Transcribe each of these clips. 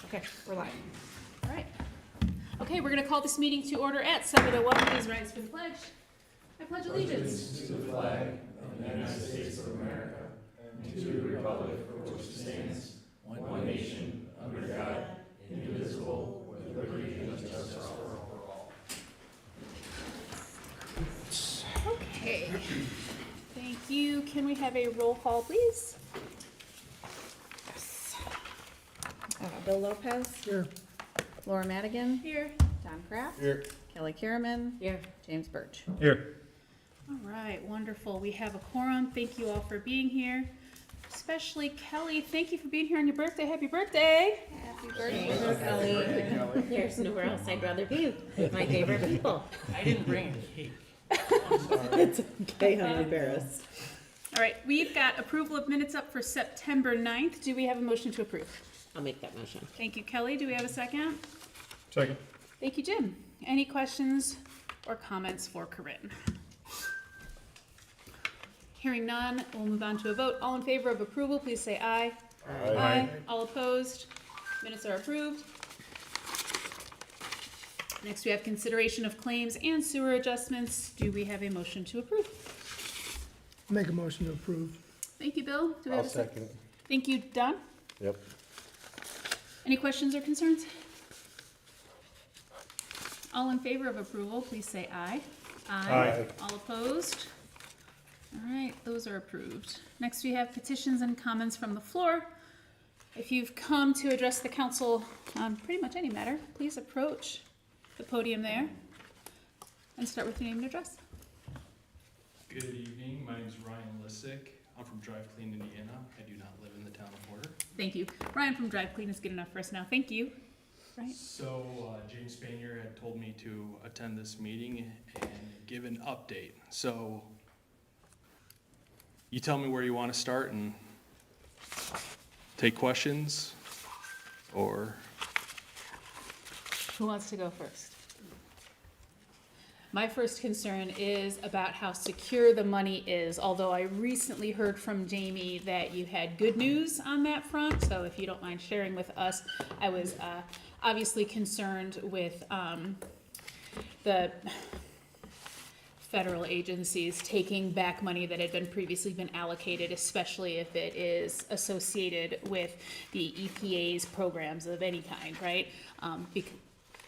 Okay, we're live. All right. Okay, we're going to call this meeting to order at 7:01. Please rise for the pledge. I pledge allegiance. To the flag of the United States of America and to the republic for which it stands, one nation, under God, indivisible, with liberty and justice for all. Okay. Thank you. Can we have a roll call, please? Yes. Bill Lopez. Here. Laura Madigan. Here. Tom Kraft. Here. Kelly Kierman. Here. James Birch. Here. All right, wonderful. We have a quorum. Thank you all for being here. Especially Kelly, thank you for being here on your birthday. Happy birthday. Happy birthday, Kelly. There's nowhere else I'd rather be with my favorite people. I didn't bring a cake. It's okay, I'm embarrassed. All right, we've got approval of minutes up for September 9th. Do we have a motion to approve? I'll make that motion. Thank you, Kelly. Do we have a second? Second. Thank you, Jim. Any questions or comments for Corinne? Hearing none, we'll move on to a vote. All in favor of approval, please say aye. Aye. All opposed? Minutes are approved. Next, we have consideration of claims and sewer adjustments. Do we have a motion to approve? Make a motion to approve. Thank you, Bill. Do we have I'll a second? second it. Thank you, Don. Yep. Any questions or concerns? All in favor of approval, please say aye. Aye. All opposed? All right, those are approved. Next, we have petitions and comments from the floor. If you've come to address the council on pretty much any matter, please approach the podium there and start with your name and address. Good evening, my name is Ryan Lissick. I'm from Drive Clean, Indiana. I do not live in the town of Porter. Thank you. Ryan from Drive Clean is good enough for us now. Thank you. Right. So James Spanier had told me to attend this meeting and give an update. So you tell me where you want to start and take questions, or? Who wants to go first? My first concern is about how secure the money is, although I recently heard from Jamie that you had good news on that front, so if you don't mind sharing with us. I was obviously concerned with the federal agencies taking back money that had previously been allocated, especially if it is associated with the EPA's programs of any kind, right?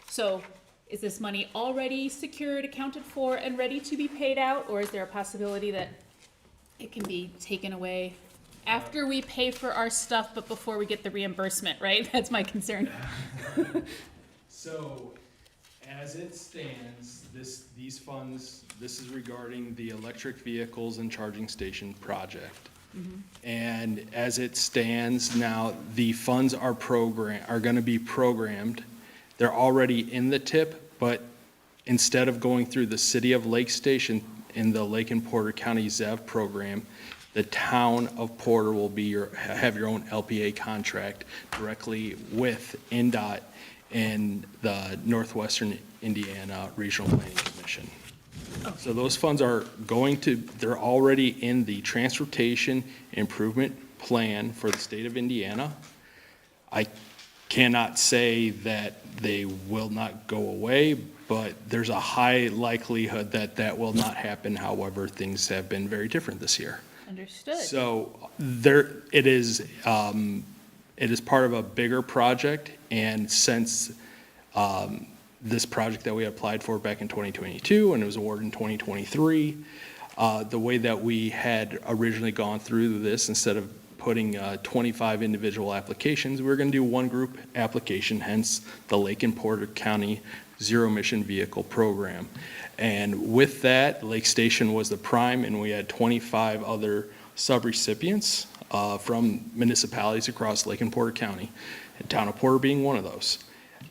So is this money already secured, accounted for, and ready to be paid out, or is there a possibility that it can be taken away after we pay for our stuff, but before we get the reimbursement, right? That's my concern. So, as it stands, these funds, this is regarding the electric vehicles and charging station project. And as it stands now, the funds are gonna be programmed. They're already in the TIP, but instead of going through the city of Lake Station in the Lake and Porter County ZEV program, the town of Porter will have your own LPA contract directly with NDOT and the Northwestern Indiana Regional Planning Commission. So those funds are they're already in the transportation improvement plan for the state of Indiana. I cannot say that they will not go away, but there's a high likelihood that that will not happen. However, things have been very different this year. Understood. So it is part of a bigger project, and since this project that we applied for back in 2022 and it was awarded in 2023, the way that we had originally gone through this, instead of putting 25 individual applications, we're going to do one group application, hence the Lake and Porter County Zero Emission Vehicle Program. And with that, Lake Station was the prime, and we had 25 other subrecipients from municipalities across Lake and Porter County, and Town of Porter being one of those.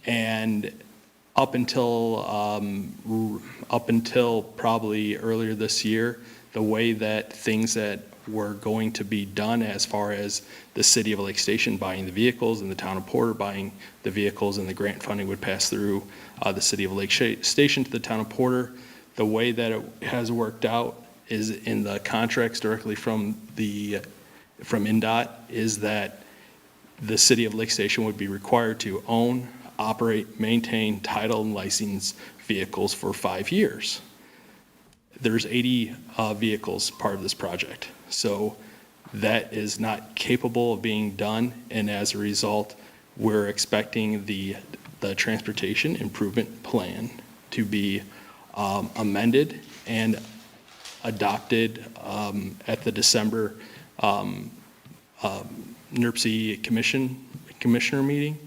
And up until probably earlier this year, the way that things that were going to be done, as far as the city of Lake Station buying the vehicles and the town of Porter buying the vehicles, and the grant funding would pass through the city of Lake Station to the town of Porter. The way that it has worked out is in the contracts directly from NDOT, is that the city of Lake Station would be required to own, operate, maintain, title, and license vehicles for 5 years. There's 80 vehicles part of this project. So that is not capable of being done, and as a result, we're expecting the transportation improvement plan to be amended and adopted at the December NERC commissioner meeting.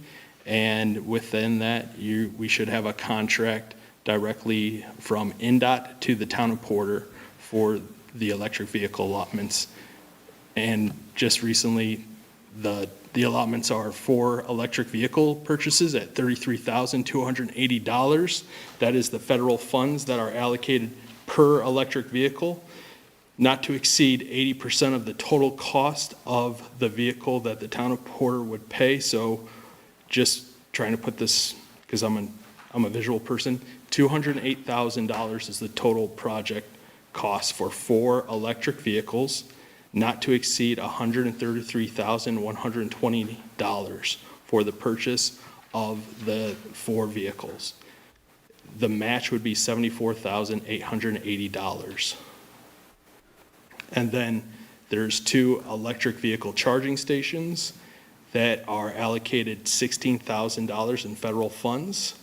And within that, we should have a contract directly from NDOT to the town of Porter for the electric vehicle allotments. And just recently, the allotments are for electric vehicle purchases at $33,280. That is the federal funds that are allocated per electric vehicle, not to exceed 80% of the total cost of the vehicle that the town of Porter would pay. So just trying to put this, because I'm a visual person, $208,000 is the total project cost for 4 electric vehicles, not to exceed $133,120 for the purchase of the 4 vehicles. The match would be $74,880. And then there's 2 electric vehicle charging stations that are allocated $16,000 in federal funds,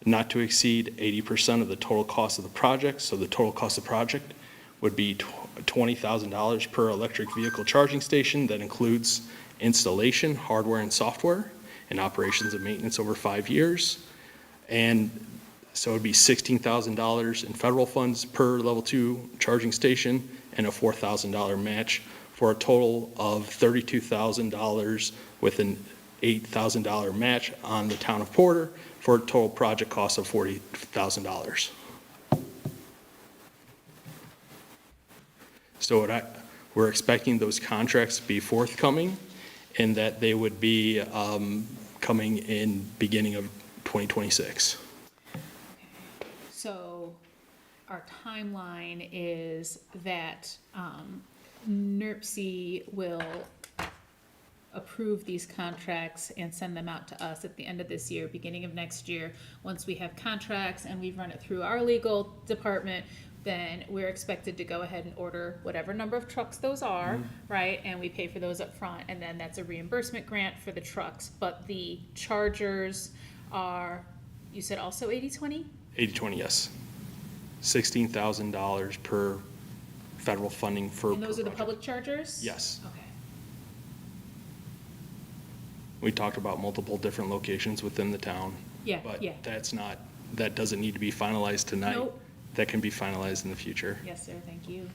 not to exceed 80% of the total cost of the project. So the total cost of the project would be $20,000 per electric vehicle charging station. That includes installation, hardware and software, and operations and maintenance over 5 years. And so it'd be $16,000 in federal funds per level 2 charging station and a $4,000 match, for a total of $32,000 with an $8,000 match on the town of Porter, for a total project cost of $40,000. So we're expecting those contracts to be forthcoming, and that they would be coming in beginning of 2026. So our timeline is that NERC will approve these contracts and send them out to us at the end of this year, beginning of next year. Once we have contracts and we've run it through our legal department, then we're expected to go ahead and order whatever number of trucks those are, right? And we pay for those up front, and then that's a reimbursement grant for the trucks. But the chargers are, you said also 80/20? 80/20, yes. $16,000 per federal funding for. And those per are the project. public chargers? Yes. Okay. We talked about multiple different locations within the town. Yeah, But yeah. that doesn't need to be finalized tonight. Nope. That can be finalized in the future. Yes, sir, thank you.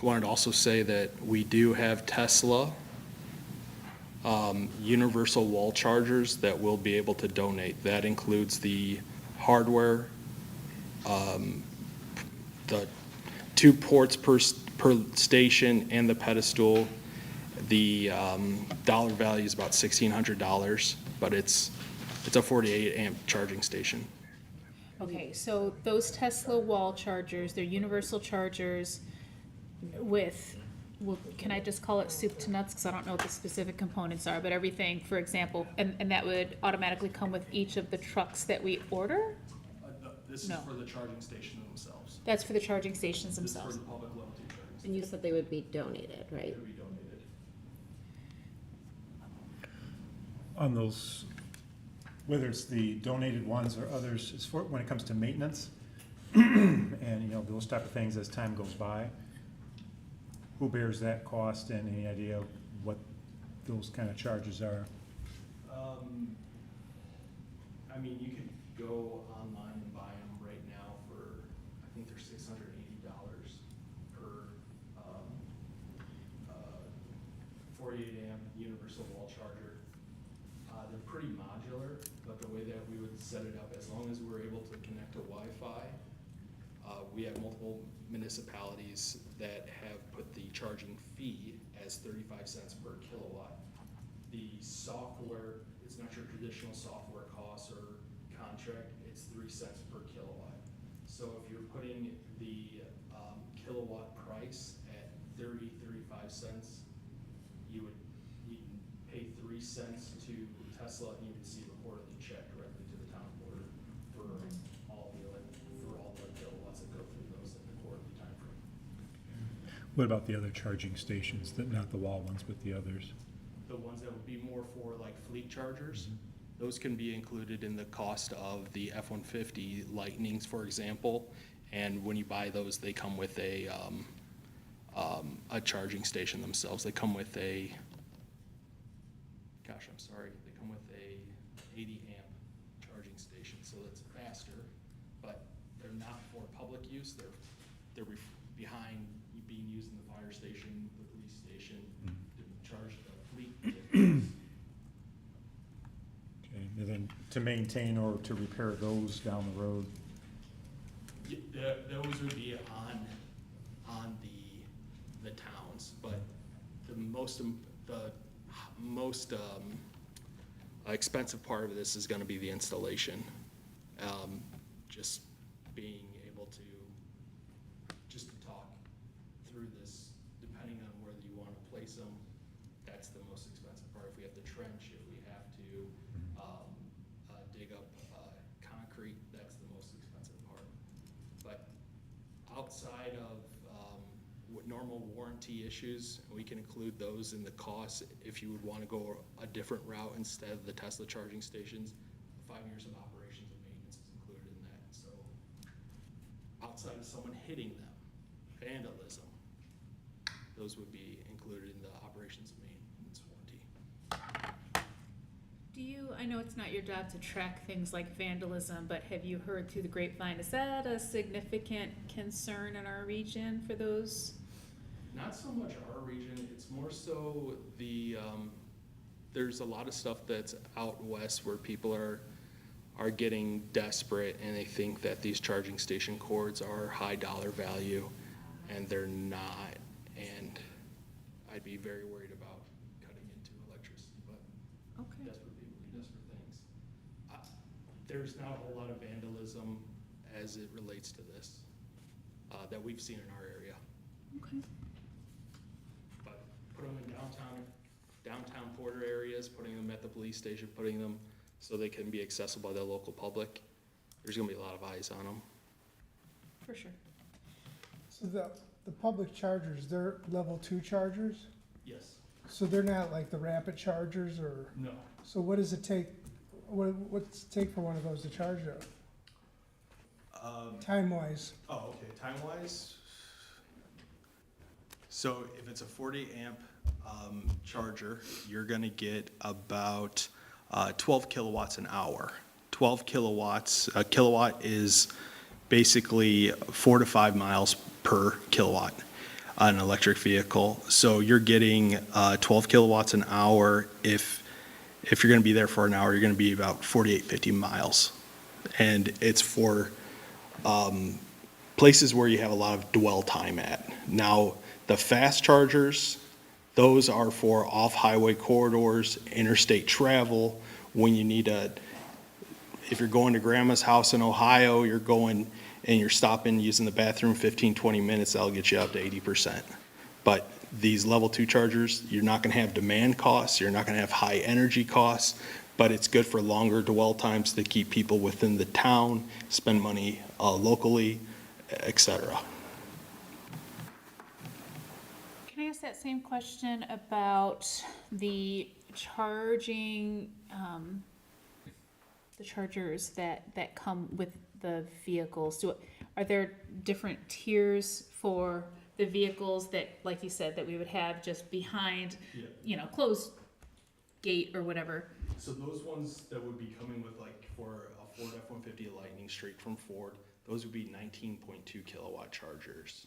I wanted to also say that we do have Tesla universal wall chargers that we'll be able to donate. That includes the hardware, the 2 ports per station, and the pedestal. The dollar value is about $1,600, but it's a 48 amp charging station. Okay, so those Tesla wall chargers, they're universal chargers with, well, can I just call it soup to nuts? Because I don't know what the specific components are, but everything, for example, and that would automatically come with each of the trucks that we order? This is No. for the charging station themselves. That's for the charging stations This is for themselves. the public level 2 charging And you said they would be donated, right? to be donated. On those, whether it's the donated ones or others, as for, when it comes to maintenance, and, you know, those type of things as time goes by, who bears that cost, and any idea what those kind of charges are? I mean, you could go online and buy them right now for, I think they're $680 per 48 amp universal wall charger. They're pretty modular, but the way that we would set it up, as long as we're able to connect to Wi-Fi, we have multiple municipalities that have put the charging fee as 35 cents per kilowatt. The software, it's not your traditional software cost or contract, it's 3 cents per kilowatt. So if you're putting the kilowatt price 35 cents. You'd pay 3 cents to Tesla, and you would receive a quarterly check directly to the town board for all the kilowatts that go through those in the quarterly timeframe. What about the other charging stations, that, not the wall ones, but the others? The ones that would be more for like fleet chargers, those can be included in the cost of the F-150 Lightnings, for example. And when you buy those, they come with a charging station themselves. They come with they come with a 80 amp charging station, so it's faster, but they're not for public use. They're behind, being used in the fire station, the police station, to charge the fleet. Okay, and then to maintain or to repair those down the road? Those would be on the towns, but the most expensive part of this is gonna be the installation. Just being able to, just to talk through this, depending on whether you wanna place them, that's the most expensive part. If we have to trench, if we have to, dig up, concrete, that's the most expensive part. But outside of, normal warranty issues, we can include those in the cost. If you would wanna go a different route instead of the Tesla charging stations, 5 years of operations and maintenance is included in that. So outside of someone hitting them, vandalism, those would be included in the operations and maintenance warranty. Do you, I know it's not your job to track things like vandalism, but have you heard through the grapevine, is that a significant concern in our region for those? Not so much our region, it's more so there's a lot of stuff that's out west where people are getting desperate and they think that these charging station cords are high dollar value, and they're not. And I'd be very worried about cutting into electricity, but Okay. desperate people do desperate things. There's not a whole lot of vandalism as it relates to this that we've seen in our area. Okay. But put them in downtown Porter areas, putting them at the police station, putting them so they can be accessible by the local public. There's gonna be a lot of eyes on them. For sure. So the public chargers, they're level 2 chargers? Yes. So they're not like the rapid chargers, or, No. so what does it take, what's it take for one of those to charge though, time-wise? Oh, okay, time-wise? So if it's a 40 amp charger, you're gonna get about 12 kilowatts an hour. 12 kilowatts, a kilowatt is basically 4 to 5 miles per kilowatt on an electric vehicle. So you're getting 12 kilowatts an hour. If you're gonna be there for an hour, you're gonna be about 48, 50 miles. And it's for places where you have a lot of dwell time at. Now, the fast chargers, those are for off-highway corridors, interstate travel, when you need if you're going to grandma's house in Ohio, you're going and you're stopping, using the bathroom 15, 20 minutes, that'll get you up to 80%. But these level 2 chargers, you're not gonna have demand costs, you're not gonna have high energy costs, but it's good for longer dwell times to keep people within the town, spend money locally, et cetera. Can I ask that same question about the charging, the chargers that come with the vehicles? Are there different tiers for the vehicles that, like you said, that we would have just behind, Yeah. Closed gate or whatever? So those ones that would be coming with, like, for a Ford F-150 Lightning straight from Ford, those would be 19.2 kilowatt chargers.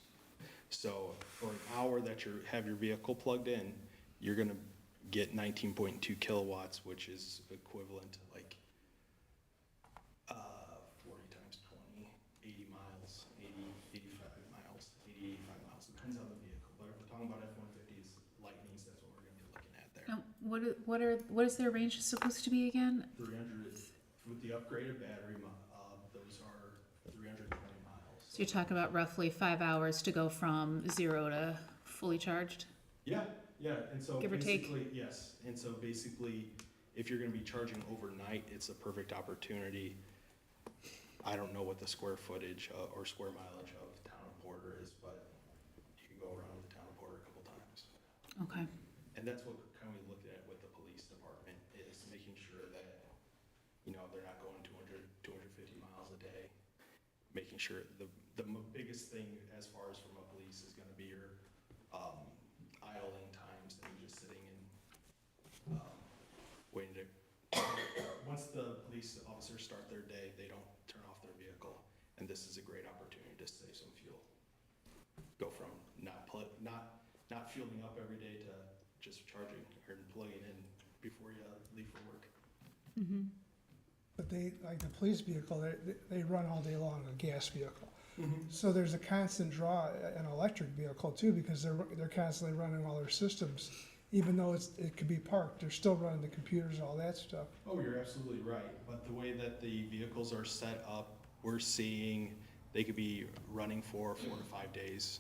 So for an hour that you have your vehicle plugged in, you're gonna get 19.2 kilowatts, which is equivalent to like 40 times 20, 80 miles, 85 miles, 85 miles, depends on the vehicle. But if we're talking about F-150s, Lightnings, that's what we're gonna be looking at there. What is their range supposed to be again? 300, with the upgraded battery, those are 320 miles. So you're talking about roughly 5 hours to go from 0 to fully charged? Yeah, and so Give or take. basically, yes, and so basically, if you're gonna be charging overnight, it's a perfect opportunity. I don't know what the square footage or square mileage of the town of Porter is, but you can go around the town of Porter a couple times. Okay. And that's what kind of we looked at with the police department, is making sure that, you know, they're not going 250 miles a day. Making sure the biggest thing as far as from a police is gonna be your, idling times and just sitting and, waiting to, once the police officers start their day, they don't turn off their vehicle. And this is a great opportunity to save some fuel. Go from not fueling up every day to just charging or plugging in before you leave for work. But they, like the police vehicle, they run all day long, a gas vehicle. So there's a constant draw, an electric vehicle too, because they're constantly running all their systems. Even though it could be parked, they're still running the computers, all that stuff. Oh, you're absolutely right, but the way that the vehicles are set up, we're seeing they could be running for 4 to 5 days.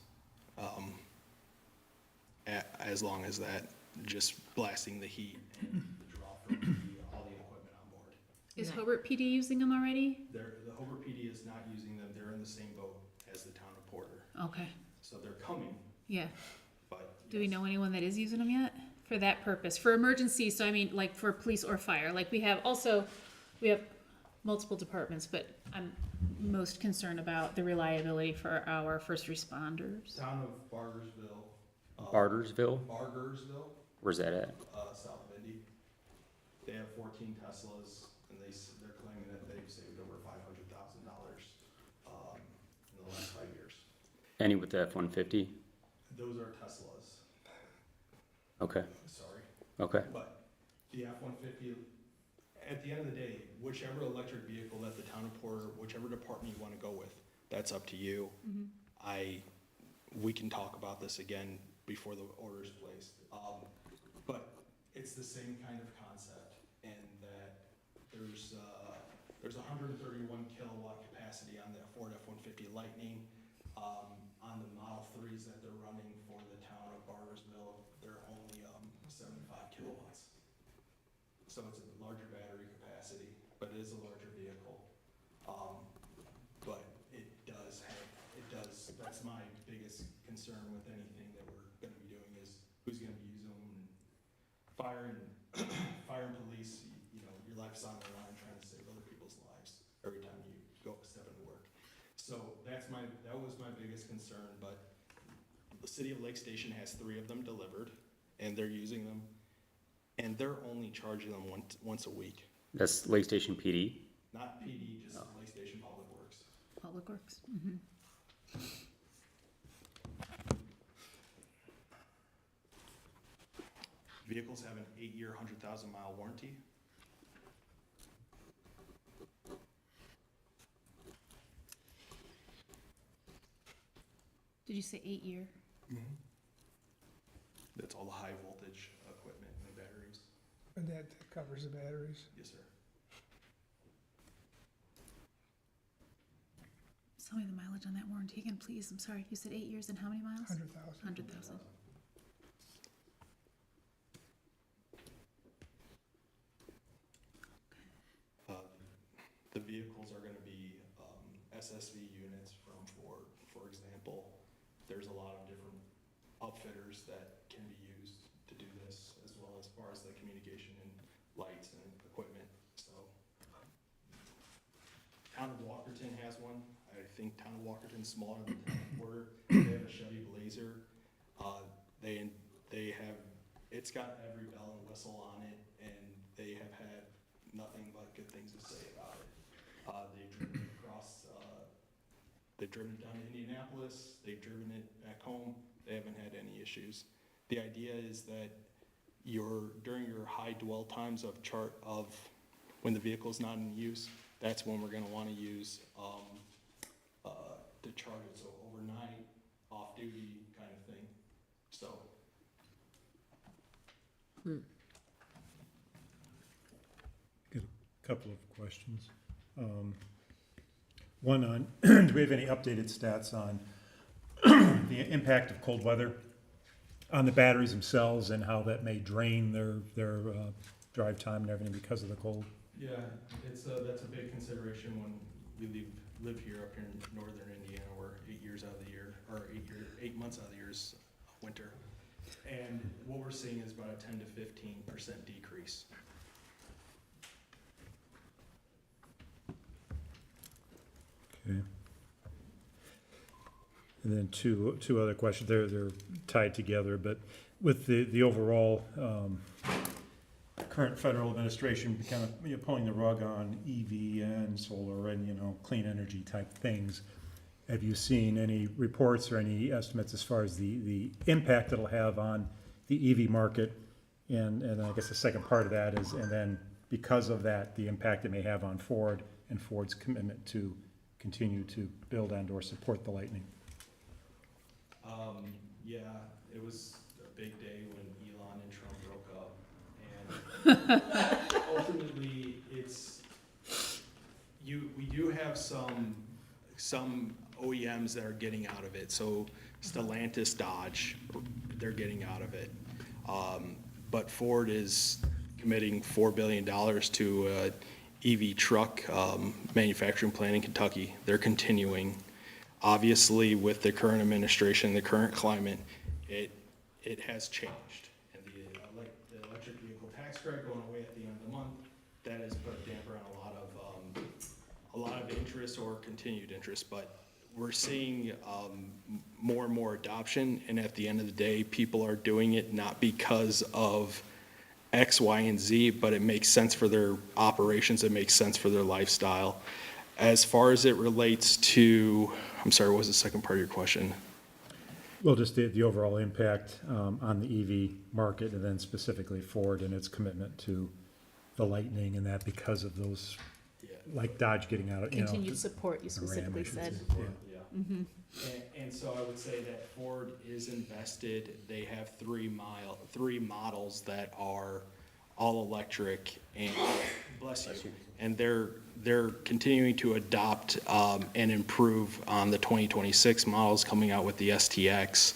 As long as that, just blasting the heat and the draw from all the equipment on board. Is Nice. Hobart PD using them already? The Hobart PD is not using them, they're in the same boat as the town of Porter, Okay, so they're coming, yeah. but. Do we yes. know anyone that is using them yet? For that purpose, for emergencies, so I mean, like for police or fire, like we have multiple departments, but I'm most concerned about the reliability for our first responders. Town of Bargersville. Bartersville, Bargersville, where's that at? South of Indy. They have 14 Teslas, and they're claiming that they've saved over $500,000 in the last 5 years. Any with the F-150? Those are Teslas, Okay, sorry. okay. But the F-150, at the end of the day, whichever electric vehicle that the town of Porter, whichever department you want to go with, that's up to you. We can talk about this again before the order is placed. But it's the same kind of concept in that there's 131 kilowatt capacity on the Ford F-150 Lightning. On the Model 3s that they're running for the town of Bargersville, they're only 75 kilowatts. So it's a larger battery capacity, but it is a larger vehicle. But that's my biggest concern with anything that we're gonna be doing is who's gonna be using them. Fire and police, you know, your life's on the line trying to save other people's lives every time you go step into work. So that was my biggest concern, but the city of Lake Station has 3 of them delivered, and they're using them, and they're only charging them once a week. That's Lake Station PD? Not PD, just Lake Station Public Works. Public Works. Vehicles have an 8-year, 100,000-mile warranty. Did you say 8-year? That's all the high voltage equipment and batteries. And that covers the batteries. Yes, sir. Tell me the mileage on that warranty again, please. I'm sorry. You said 8 years and how many miles? 100,000. 100,000. The vehicles are gonna be SSV units from Ford, for example. There's a lot of different outfitters that can be used to do this, as well as far as the communication and lights and equipment, so. Town of Walkerton has one. I think Town of Walkerton's smaller than Town of Porter. They have a Chevy Blazer. They have, it's got every bell and whistle on it, and they have had nothing but good things to say about it. They've driven it across, they've driven it down to Indianapolis, they've driven it back home, they haven't had any issues. The idea is that during your high dwell times of when the vehicle's not in use, that's when we're gonna wanna use, to charge it, so overnight, off-duty kind of thing, so. Got a couple of questions. One on, do we have any updated stats on the impact of cold weather on the batteries themselves and how that may drain their drive time and everything because of the cold? Yeah, that's a big consideration when we live here up here in northern Indiana, where 8 years out of the year, or 8 months out of the year is winter. And what we're seeing is about a 10 to 15% decrease. Okay. And then two other questions, they're tied together, but with the overall, current federal administration kind of, pulling the rug on EV and solar and, clean energy type things, have you seen any reports or any estimates as far as the impact it'll have on the EV market? And I guess the second part of that is, and then because of that, the impact it may have on Ford and Ford's commitment to continue to build and or support the Lightning. Yeah, it was a big day when Elon and Trump broke up, and ultimately, we do have some OEMs that are getting out of it. So Stellantis, Dodge, they're getting out of it. But Ford is committing $4 billion to EV truck manufacturing plant in Kentucky. They're continuing. Obviously, with the current administration, the current climate, it has changed. And the electric vehicle tax credit going away at the end of the month, that has put a damper on a lot of interest or continued interest. But we're seeing more and more adoption, and at the end of the day, people are doing it not because of X, Y, and Z, but it makes sense for their operations, it makes sense for their lifestyle. As far as it relates to, I'm sorry, what was the second part of your question? Well, just the overall impact on the EV market, and then specifically Ford and its commitment to the Lightning and that because of those, Yeah. like Dodge getting out of, Continued support, you Ram, I specifically should said. say. Yeah. And so I would say that Ford is invested. They have three models that are all electric, and bless you. And they're continuing to adopt and improve on the 2026 models, coming out with the STX,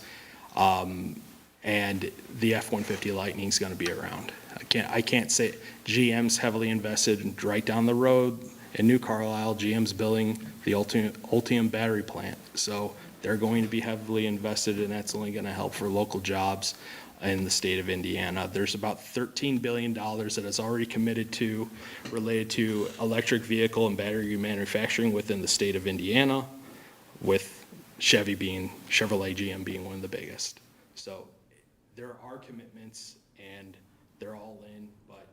and the F-150 Lightning is going to be around. I can't say GM's heavily invested right down the road in New Carlisle. GM's building the Ultium battery plant, so they're going to be heavily invested, and that's only going to help for local jobs in the state of Indiana. There's about $13 billion that is already committed to related to electric vehicle and battery manufacturing within the state of Indiana, with Chevrolet GM being one of the biggest. So there are commitments and they're all in, but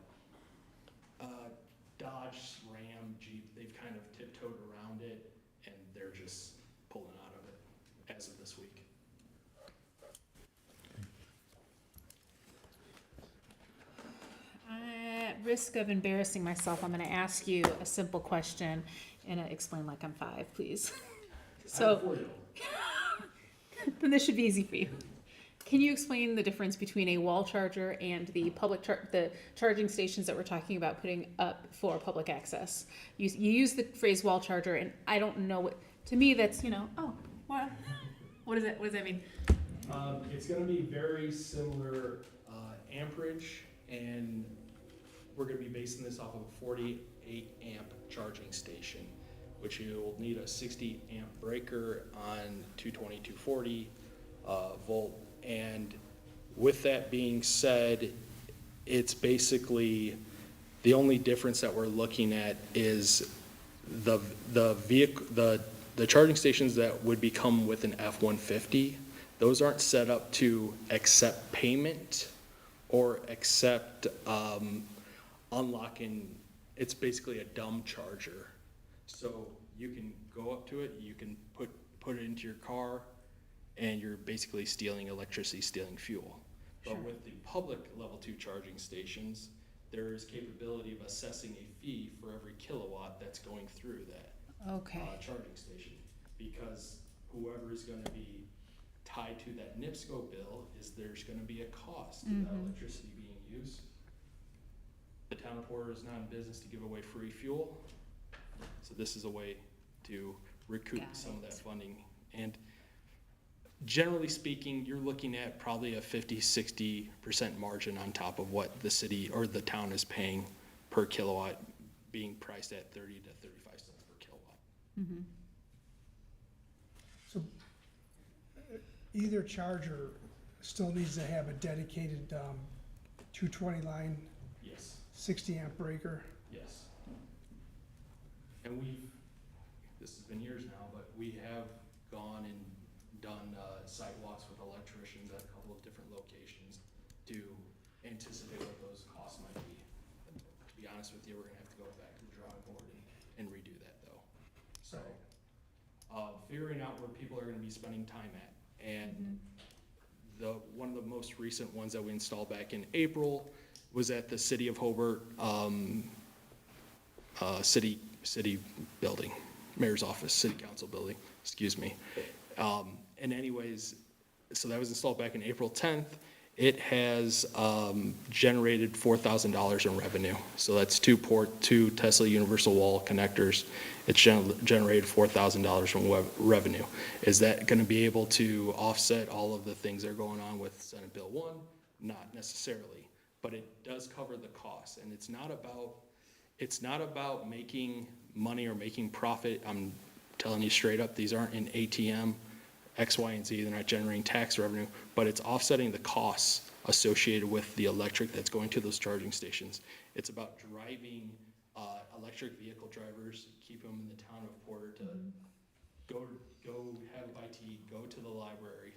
Dodge, Ram, Jeep, they've kind of tiptoed around it, and they're just pulling out of it as of this week. At risk of embarrassing myself, I'm gonna ask you a simple question and explain like I'm 5, please. So, then this should be easy for you. Can you explain the difference between a wall charger and the the charging stations that we're talking about putting up for public access? You use the phrase wall charger, and I don't know what, to me that's, what does that mean? It's gonna be very similar amperage, and we're gonna be basing this off of a 48 amp charging station, which you'll need a 60 amp breaker on 220, 240 volt. And with that being said, it's basically, the only difference that we're looking at is the charging stations that would become with an F-150. Those aren't set up to accept payment or accept unlocking. It's basically a dumb charger. So you can go up to it, you can put it into your car, and you're basically stealing electricity, stealing fuel. Sure. But with the public level 2 charging stations, there is capability of assessing a fee for every kilowatt that's going through that Okay. charging station. Because whoever is gonna be tied to that NIPSCO bill there's gonna be a cost to that electricity being used. The town of Porter is not in business to give away free fuel, so this is a way to recoup Got some of it. that funding. And generally speaking, you're looking at probably a 50-60% margin on top of what the city or the town is paying per kilowatt, being priced at 30 to 35 cents per kilowatt. So either charger still needs to have a dedicated 220 line, Yes, 60 amp breaker. yes. And this has been years now, but we have gone and done sidewalks with electricians at a couple of different locations to anticipate what those costs might be. To be honest with you, we're gonna have to go back to the drawing board and redo that though. So, figuring out where people are gonna be spending time at. And one of the most recent ones that we installed back in April was at the City of Hobart, city building, mayor's office, city council building, excuse me. And anyways, so that was installed back in April 10th. It has generated $4,000 in revenue. So that's two Tesla universal wall connectors. It's generated $4,000 from revenue. Is that going to be able to offset all of the things that are going on with Senate Bill 1? Not necessarily, but it does cover the costs. And it's not about making money or making profit. I'm telling you straight up, these aren't in ATM, X, Y, and Z. They're not generating tax revenue, but it's offsetting the costs associated with the electric that's going to those charging stations. It's about driving electric vehicle drivers, keep them in the town of Porter to go have a bite to eat, go to the library,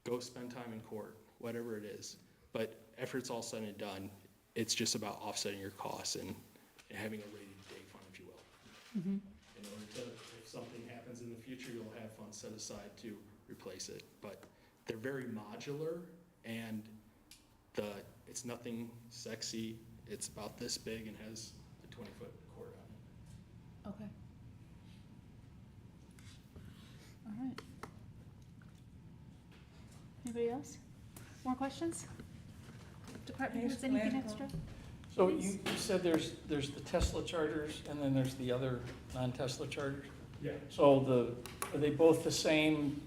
go spend time in court, whatever it is. But after it's all said and done, it's just about offsetting your costs and having a rainy day fund, if you will. In order to, if something happens in the future, you'll have funds set aside to replace it. But they're very modular, and it's nothing sexy. It's about this big and has a 20-foot cord on it. Okay. All right. Anybody else? More questions? Department heads, anything extra? So you said there's the Tesla chargers and then there's the other non-Tesla chargers? Yeah. So are they both the same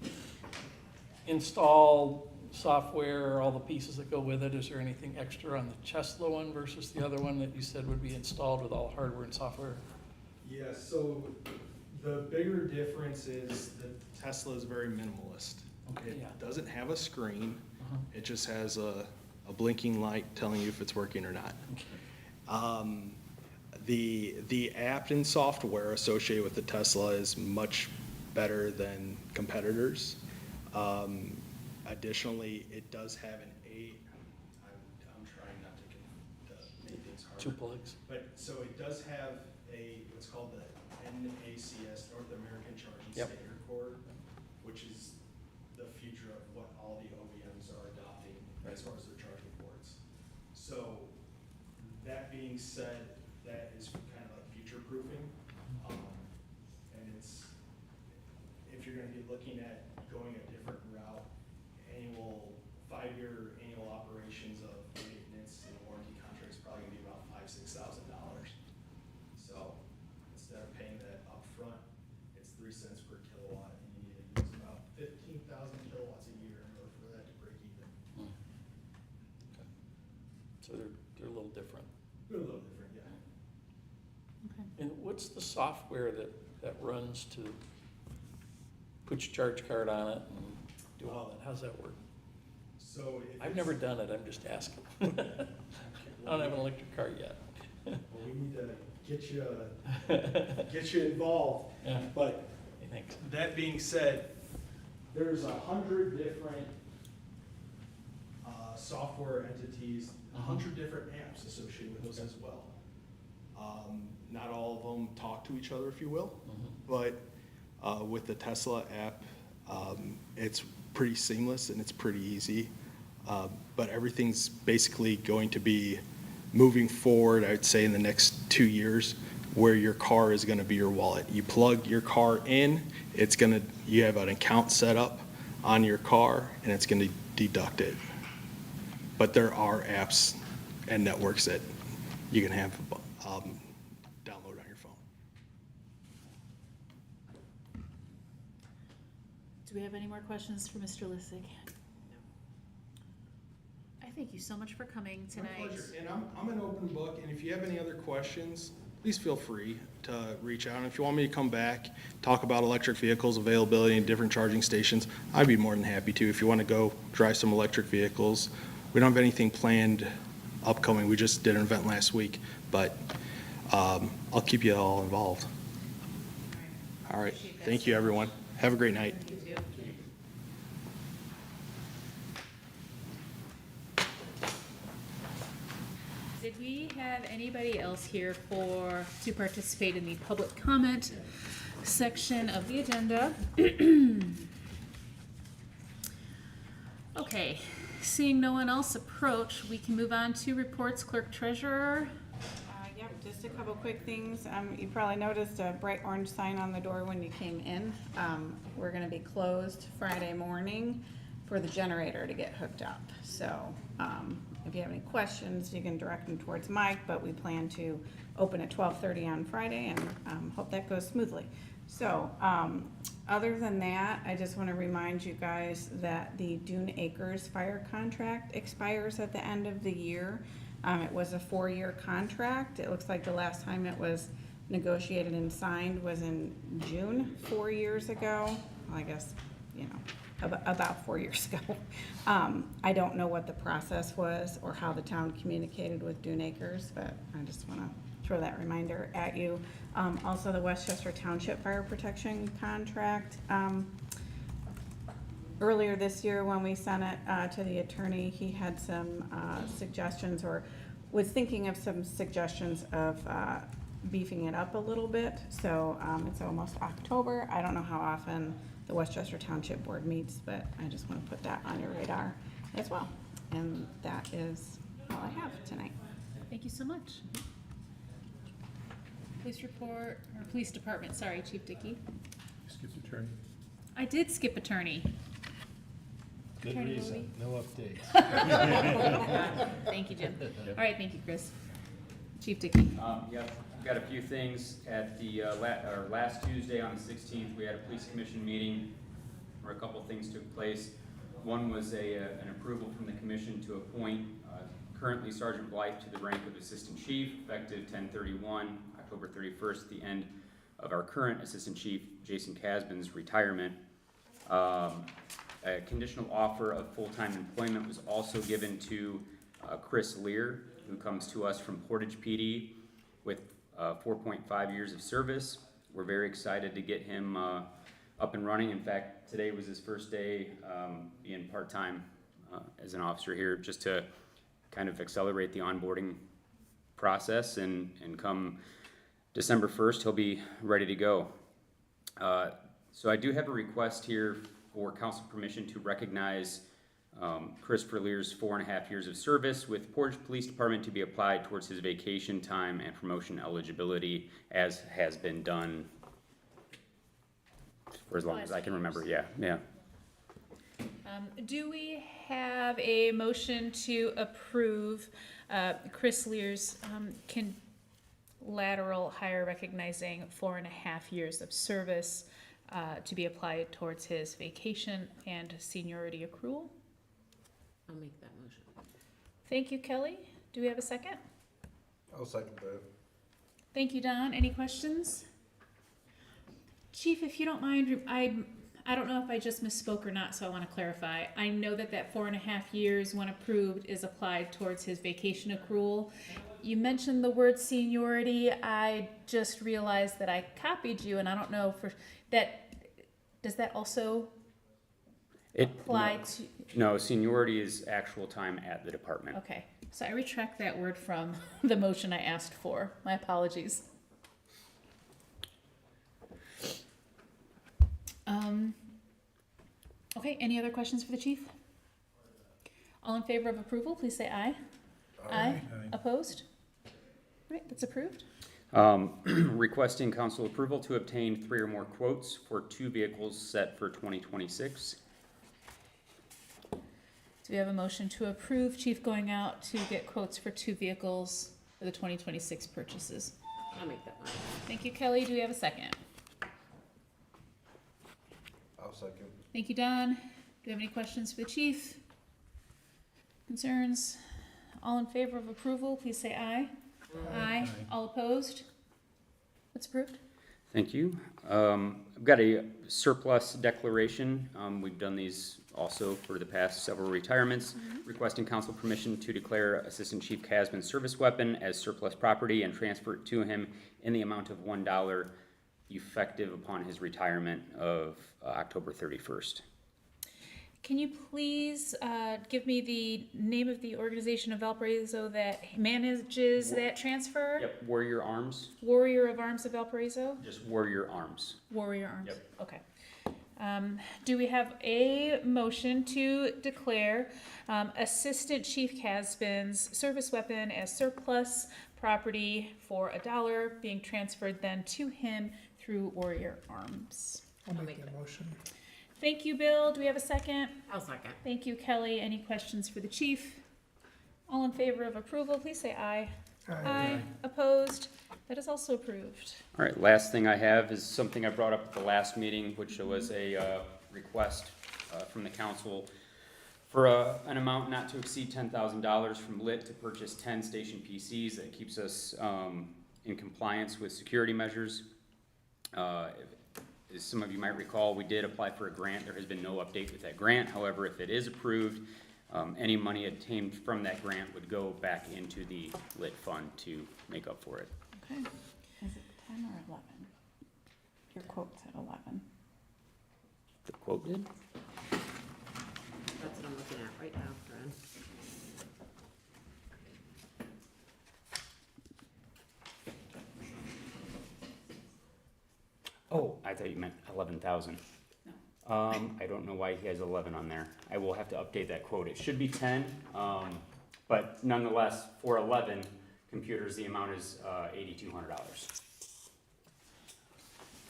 install software, all the pieces that go with it? Is there anything extra on the Tesla one versus the other one that you said would be installed with all hardware and software? Yeah, so the bigger difference is that Tesla is very minimalist. Okay, yeah. It doesn't have a screen. Uh-huh. It just has a blinking light telling you if it's working or not. The app and software associated with the Tesla is much better than competitors. Additionally, it does have I'm trying not to make things harder. 2 plugs. But, so it does have what's called the NACS, North American Charging Yep. Standard Cord, which is the future of what all the OEMs are adopting as far as their charging ports. So, that being said, that is kind of like future-proofing. And if you're gonna be looking at going a different route, 5-year annual operations of maintenance and warranty contracts probably gonna be about $5,000-6,000. So instead of paying that upfront, it's 3 cents per kilowatt, and you need to use about 15,000 kilowatts a year in order for that to break even. So they're a little different. They're a little different, yeah. Okay. And what's the software that runs to put your charge card on it and do all that? How's that work? So I've never done it, I'm just asking. I don't have an electric car yet. Well, we need to get you involved. Yeah, But thanks. that being said, there's 100 different software entities, 100 different apps associated with those as well. Not all of them talk to each other, if you will, but with the Tesla app, it's pretty seamless and it's pretty easy. But everything's basically going to be moving forward, I'd say, in the next 2 years, where your car is gonna be your wallet. You plug your car in, you have an account set up on your car, and it's gonna deduct it. But there are apps and networks that you can have download on your phone. Do we have any more questions for Mr. Lissig? I thank you so much for coming My tonight. pleasure. And I'm an open book, and if you have any other questions, please feel free to reach out. And if you want me to come back, talk about electric vehicles, availability, and different charging stations, I'd be more than happy to. If you want to go drive some electric vehicles, we don't have anything planned upcoming. We just did an event last week, but I'll keep you all involved. All right. Appreciate that. Thank you, everyone. Have a great night. You too. Did we have anybody else here to participate in the public comment section of the agenda? Okay, seeing no one else approach, we can move on to reports, clerk treasurer. Yep, just a couple quick things. You probably noticed a bright orange sign on the door when you came in. We're gonna be closed Friday morning for the generator to get hooked up. So, if you have any questions, you can direct them towards Mike, but we plan to open at 12:30 on Friday and, hope that goes smoothly. So, other than that, I just wanna remind you guys that the Dune Acres fire contract expires at the end of the year. It was a 4-year contract. It looks like the last time it was negotiated and signed was in June 4 years ago. Well, I guess, about 4 years ago. I don't know what the process was or how the town communicated with Dune Acres, but I just wanna throw that reminder at you. Also, the Westchester Township Fire Protection Contract, earlier this year when we sent it to the attorney, he had some suggestions, or was thinking of some suggestions of beefing it up a little bit. So it's almost October. I don't know how often the Westchester Township Board meets, but I just want to put that on your radar as well. And that is all I have tonight. Thank you so much. Police report, or police department, sorry, Chief Dickey. Skip the turn. I did skip attorney. Good Attorney reason, no updates. Thank you, Jim. All right, thank you, Chris. Chief Dickey. Yep, we've got a few things. At the, last Tuesday on the 16th, we had a police commission meeting where a couple things took place. One was an approval from the commission to appoint currently Sergeant Blythe to the rank of Assistant Chief, effective 10/31, October 31st, the end of our current Assistant Chief, Jason Casbin's retirement. A conditional offer of full-time employment was also given to Chris Lear, who comes to us from Portage PD with 4.5 years of service. We're very excited to get him up and running. In fact, today was his first day being part-time as an officer here, just to kind of accelerate the onboarding process, and come December 1st, he'll be ready to go. So I do have a request here for council permission to recognize Christopher Lear's 4.5 years of service with Portage Police Department to be applied towards his vacation time and promotion eligibility, as has been done for as long as I can remember. Yeah. Do we have a motion to approve Chris Lear's lateral hire recognizing 4.5 years of service to be applied towards his vacation and seniority accrual? I'll make that motion. Thank you, Kelly. Do we have a second? I'll second that. Thank you, Don. Any questions? Chief, if you don't mind, I don't know if I just misspoke or not, so I want to clarify. I know that 4.5 years, when approved, is applied towards his vacation accrual. You mentioned the word seniority. I just realized that I copied you, and I don't know for that. Does that also apply to? No, seniority is actual time at the department. Okay, so I retract that word from the motion I asked for. My apologies. Okay, any other questions for the chief? All in favor of approval, please say aye. Aye. Opposed? All right, that's approved. Requesting council approval to obtain 3 or more quotes for 2 vehicles set for 2026. Do we have a motion to approve chief going out to get quotes for 2 vehicles for the 2026 purchases? I'll make that motion. Thank you, Kelly. Do we have a second? I'll second. Thank you, Don. Do you have any questions for the chief? Concerns? All in favor of approval, please say aye. Aye. All opposed? That's approved. Thank you. I've got a surplus declaration. We've done these also for the past several retirements, requesting council permission to declare Assistant Chief Casman's service weapon as surplus property and transfer it to him in the amount of $1 effective upon his retirement of October 31st. Can you please give me the name of the organization of Valparaiso that manages that transfer? Yep, Warrior Arms, Warrior of Arms of Valparaiso? just Warrior Arms. Warrior Arms? Yep. Okay. Do we have a motion to declare Assistant Chief Casbin's service weapon as surplus property for $1 being transferred then to him through Warrior Arms? I'll I'll make make that motion. Thank you, Bill. Do we have a second? I'll second. Thank you, Kelly. Any questions for the chief? All in favor of approval, please say aye. Aye. Opposed? That is also approved. All right, last thing I have is something I brought up at the last meeting, which was a request from the council for an amount not to exceed $10,000 from LIT to purchase 10 station PCs. That keeps us in compliance with security measures. As some of you might recall, we did apply for a grant. There has been no update with that grant. However, if it is approved, any money obtained from that grant would go back into the LIT fund to make up for it. Okay. Is it 10 or 11? Your quote said 11. The quote did? That's what I'm looking at right now, Fran. Oh, I thought you meant 11,000. I don't know why he has 11 on there. I will have to update that quote. It should be 10, but nonetheless, for 11 computers, the amount is $8,200.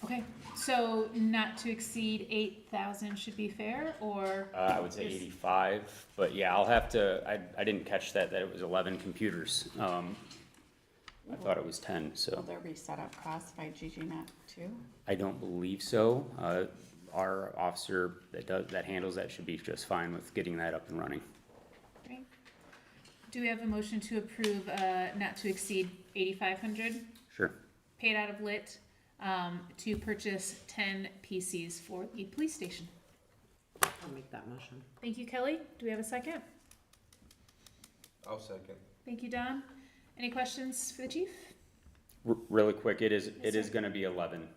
Okay, so not to exceed 8,000 should be fair, or? I would say 85, but yeah, I'll have to, I didn't catch that it was 11 computers. I thought it was 10, Will so there be setup costs by GGNet too? I don't believe so. Our officer that handles that should be just fine with getting that up and running. Great. Do we have a motion to approve not to exceed 8,500 Sure. paid out of LIT to purchase 10 PCs for the police station? I'll make that motion. Thank you, Kelly. Do we have a second? I'll second. Thank you, Don. Any questions for the chief? Really quick, it is Yes, sir. gonna be 11.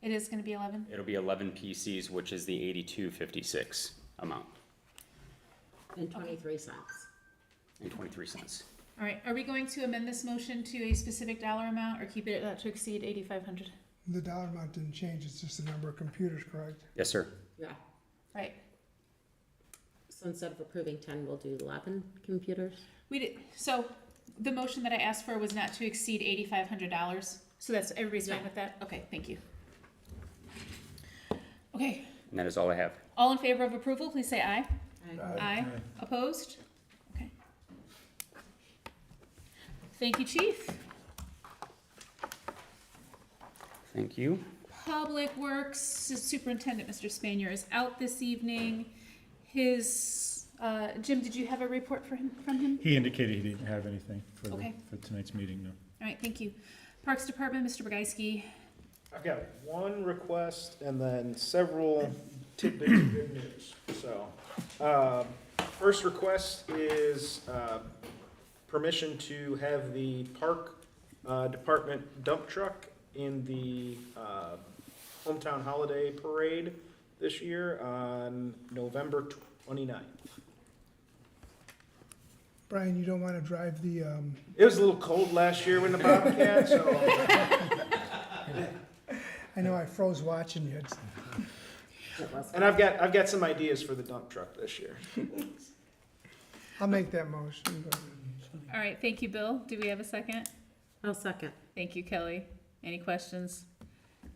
It is gonna be 11. It'll be 11 PCs, which is the 8256 amount And 23 cents. and 23 cents. All right, are we going to amend this motion to a specific dollar amount or keep it not to exceed 8,500? The dollar amount didn't change, it's just the number of computers, correct? Yes, sir. Yeah. Right. So instead of approving 10, we'll do 11 computers? We did, so the motion that I asked for was not to exceed $8,500. So that's, everybody's fine Yeah. with that? Okay, thank you. Okay, And that is all I have. all in favor of approval, please say aye. Aye. Aye. Opposed? Okay. Thank you, chief. Thank you. Public Works Superintendent, Mr. Spanier, is out this evening. His, Jim, did you have a report from him? He indicated he didn't have anything for Okay. for tonight's meeting, no. All right, thank you. Parks Department, Mr. Burgeisky. I've got one request and then several tidbits of good news. So, first request is permission to have the park department dump truck in the hometown holiday parade this year on November 29th. Brian, you don't wanna drive the, It was a little cold last year when the Bobcat, so I know I froze watching you. It was. and I've got some ideas for the dump truck this year. I'll make that motion, but All right, thank you, Bill. Do we have a second? I'll second. Thank you, Kelly. Any questions?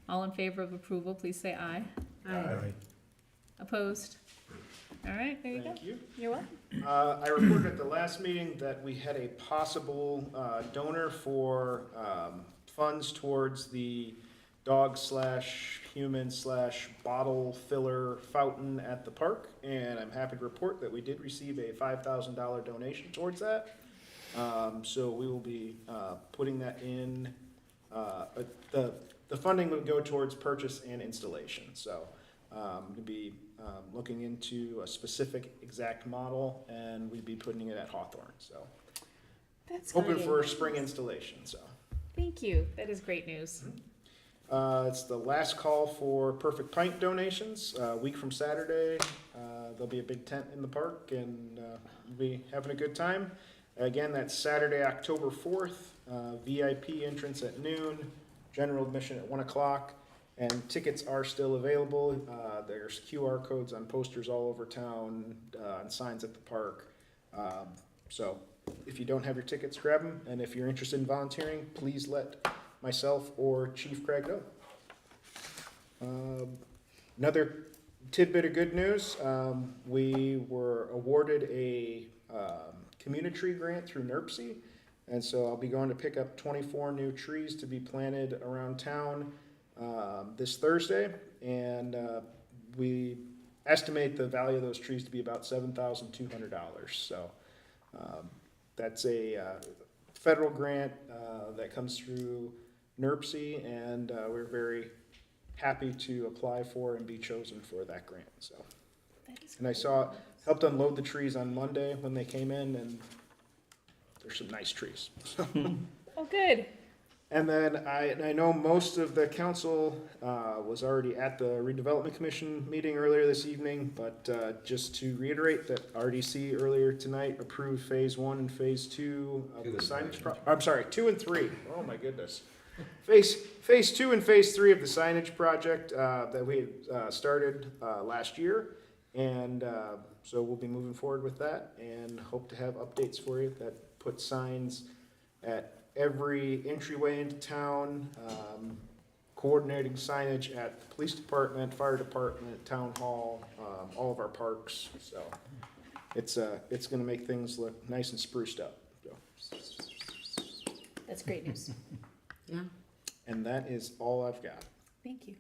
All in favor of approval, please say aye. Aye. Opposed? All right, there you go. Thank you. You're welcome. I reported at the last meeting that we had a possible donor for funds towards the dog/human/bottle filler fountain at the park, and I'm happy to report that we did receive a $5,000 donation towards that. So we will be putting that in. The funding would go towards purchase and installation. So we'll be looking into a specific exact model, and we'd be putting it at Hawthorne. So That's hoping great. for a spring installation. So. Thank you. That is great news. It's the last call for Perfect Pint donations. A week from Saturday, there'll be a big tent in the park, and we'll be having a good time. Again, that's Saturday, October 4th. VIP entrance at noon, general admission at 1 o'clock, and tickets are still available. There's QR codes on posters all over town, and signs at the park. So if you don't have your tickets, grab them, and if you're interested in volunteering, please let myself or Chief Craig know. Another tidbit of good news, we were awarded a community tree grant through NERC, and so I'll be going to pick up 24 new trees to be planted around town this Thursday, and we estimate the value of those trees to be about $7,200. So that's a federal grant that comes through NERC, and we're very happy to apply for and be chosen for that grant. So, That is and I helped unload the trees on Monday when they came in, and there's some nice trees. Oh, good. And then I know most of the council was already at the redevelopment commission meeting earlier this evening, but just to reiterate that RDC earlier tonight approved phase 1 and phase 2 of the signage I'm sorry, 2 and 3. Oh my goodness. Phase 2 and phase 3 of the signage project that we had started last year, and so we'll be moving forward with that, and hope to have updates for you that put signs at every entryway into town, coordinating signage at the police department, fire department, town hall, all of our parks. So it's going to make things look nice and spruced up. So. That's great news. Yeah. And that is all I've got. Thank you.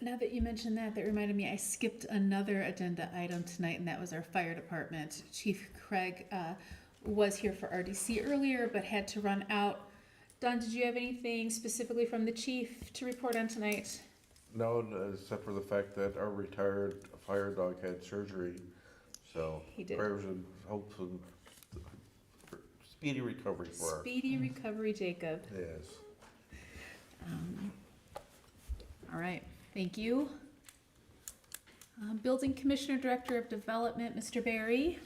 Now that you mentioned that, that reminded me, I skipped another agenda item tonight, and that was our fire department. Chief Craig was here for RDC earlier, but had to run out. Don, did you have anything specifically from the chief to report on tonight? No, except for the fact that our retired fire dog had surgery, so He did. prayers and hopes and speedy recovery for our, Speedy recovery, Jacob. yes. All right, thank you. Building Commissioner, Director of Development, Mr. Barry.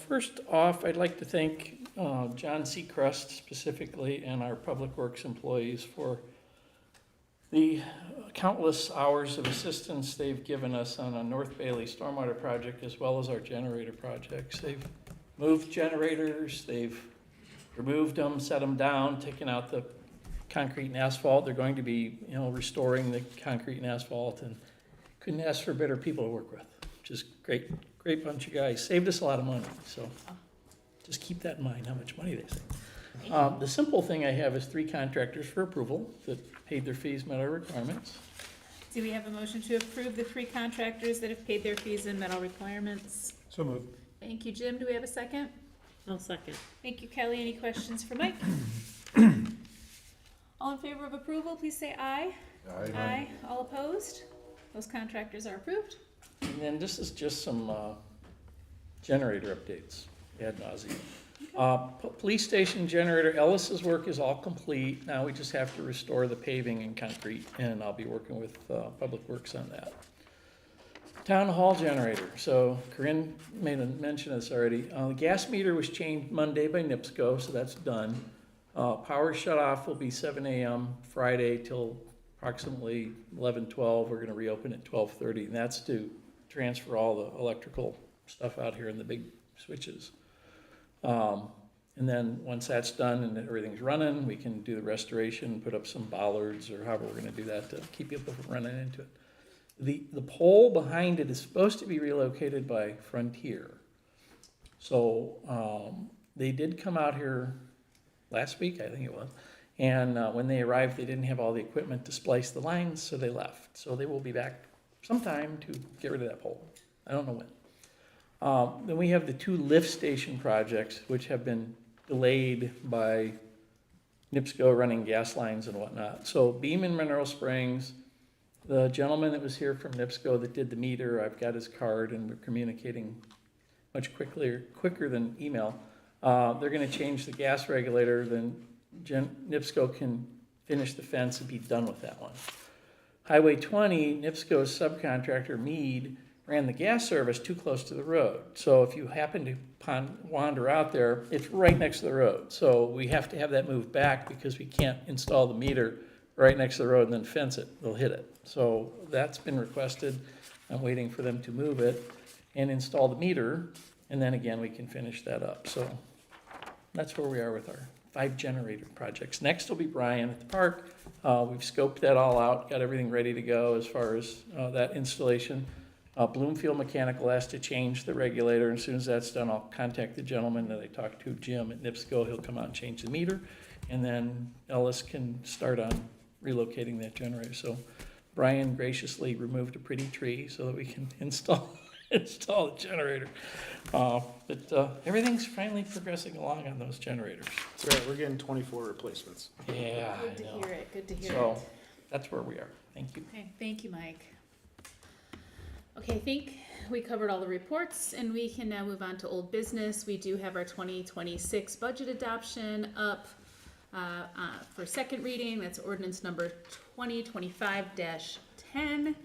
First off, I'd like to thank John Seacrest specifically and our Public Works employees for the countless hours of assistance they've given us on a North Bailey stormwater project as well as our generator projects. They've moved generators, they've removed them, set them down, taken out the concrete and asphalt. They're going to be, restoring the concrete and asphalt, and couldn't ask for better people to work with. Just great bunch of guys. Saved us a lot of money, so just keep that in mind, how much money they save. The simple thing I have is 3 contractors for approval that paid their fees, met our requirements. Do we have a motion to approve the 3 contractors that have paid their fees and met all requirements? So moved. Thank you, Jim. Do we have a second? I'll second. Thank you, Kelly. Any questions for Mike? All in favor of approval, please say aye. Aye. All opposed? Those contractors are approved. And then this is just some generator updates, ad nauseam. Police station generator, Ellis's work is all complete. Now we just have to restore the paving and concrete, and I'll be working with Public Works on that. Town hall generator, so Corinne made a mention of this already. The gas meter was changed Monday by NIPSCO, so that's done. Power shut off will be 7 a.m. Friday till approximately 11:12. We're gonna reopen at 12:30, and that's to transfer all the electrical stuff out here in the big switches. And then once that's done and everything's running, we can do the restoration, put up some bollards or however we're gonna do that to keep people from running into it. The pole behind it is supposed to be relocated by Frontier. So, they did come out here last week, I think it was, And when they arrived, they didn't have all the equipment to splice the lines, so they left. So they will be back sometime to get rid of that pole. I don't know when. Then we have the 2 lift station projects, which have been delayed by NIPSCO running gas lines and whatnot. So Beam in Mineral Springs, the gentleman that was here from NIPSCO that did the meter, I've got his card and we're communicating much quicker than email. They're gonna change the gas regulator, then NIPSCO can finish the fence and be done with that one. Highway 20, NIPSCO's subcontractor Mead ran the gas service too close to the road. So if you happen to wander out there, it's right next to the road. So we have to have that moved back because we can't install the meter right next to the road and then fence it. They'll hit it. So that's been requested. I'm waiting for them to move it and install the meter, and then again, we can finish that up. So that's where we are with our 5 generator projects. Next will be Brian at the park. We've scoped that all out, got everything ready to go as far as that installation. Bloomfield Mechanical has to change the regulator. As soon as that's done, I'll contact the gentleman that I talked to, Jim at NIPSCO. He'll come out and change the meter, and then Ellis can start on relocating that generator. So Brian graciously removed a pretty tree so that we can install the generator. But everything's finally progressing along on those generators. That's right, we're getting 24 replacements. Yeah, Good I to know. hear it, good to hear it. So that's where we are. Thank you. Okay, thank you, Mike. Okay, I think we covered all the reports, and we can now move on to old business. We do have our 2026 budget adoption up for second reading. That's ordinance number 2025-10.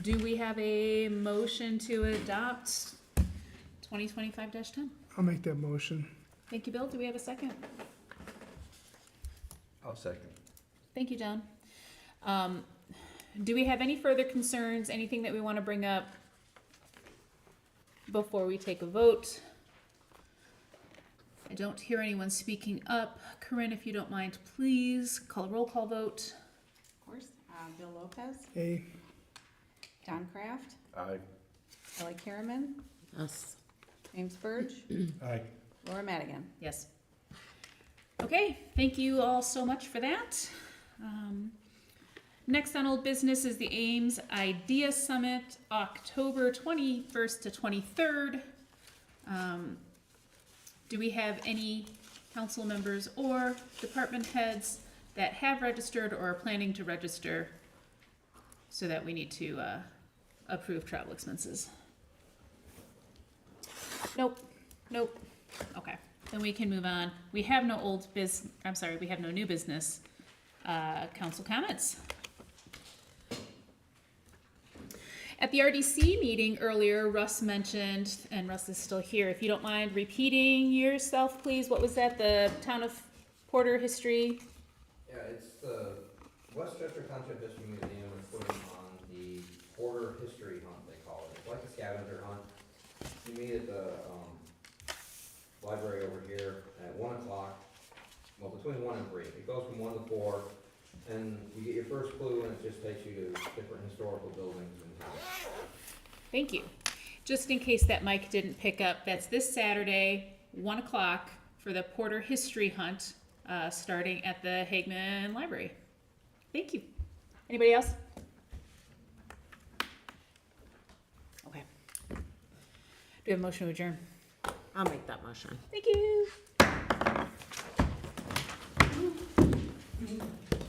Do we have a motion to adopt 2025-10? I'll make that motion. Thank you, Bill. Do we have a second? I'll second. Thank you, John. Do we have any further concerns, anything that we want to bring up before we take a vote? I don't hear anyone speaking up. Corinne, if you don't mind, please call a roll call vote. Of course, Bill Lopez, A. Don Kraft, Aye. Ellie Kierman, Yes. James Burge, Aye. Laura Madigan. Yes. Okay, thank you all so much for that. Next on old business is the Ames Idea Summit, October 21st to 23rd. Do we have any council members or department heads that have registered or are planning to register so that we need to approve travel expenses? Nope, nope. Okay, then we can move on. We have no we have no new business. Council comments? At the RDC meeting earlier, Russ mentioned, and Russ is still here, if you don't mind repeating yourself, please. What was that, the Town of Porter history? Yeah, it's the Westchester Township History Museum is putting on the Porter History Hunt, they call it. It's like a scavenger hunt. You meet at the library over here at 1 o'clock, well, between 1 and 3. It goes from 1 to 4, and you get your first clue, and it just takes you to different historical buildings in town. Thank you. Just in case that Mike didn't pick up, that's this Saturday, 1 o'clock, for the Porter History Hunt, starting at the Hagman Library. Thank you. Anybody else? Okay. Do we have a motion to adjourn? I'll make that motion. Thank you.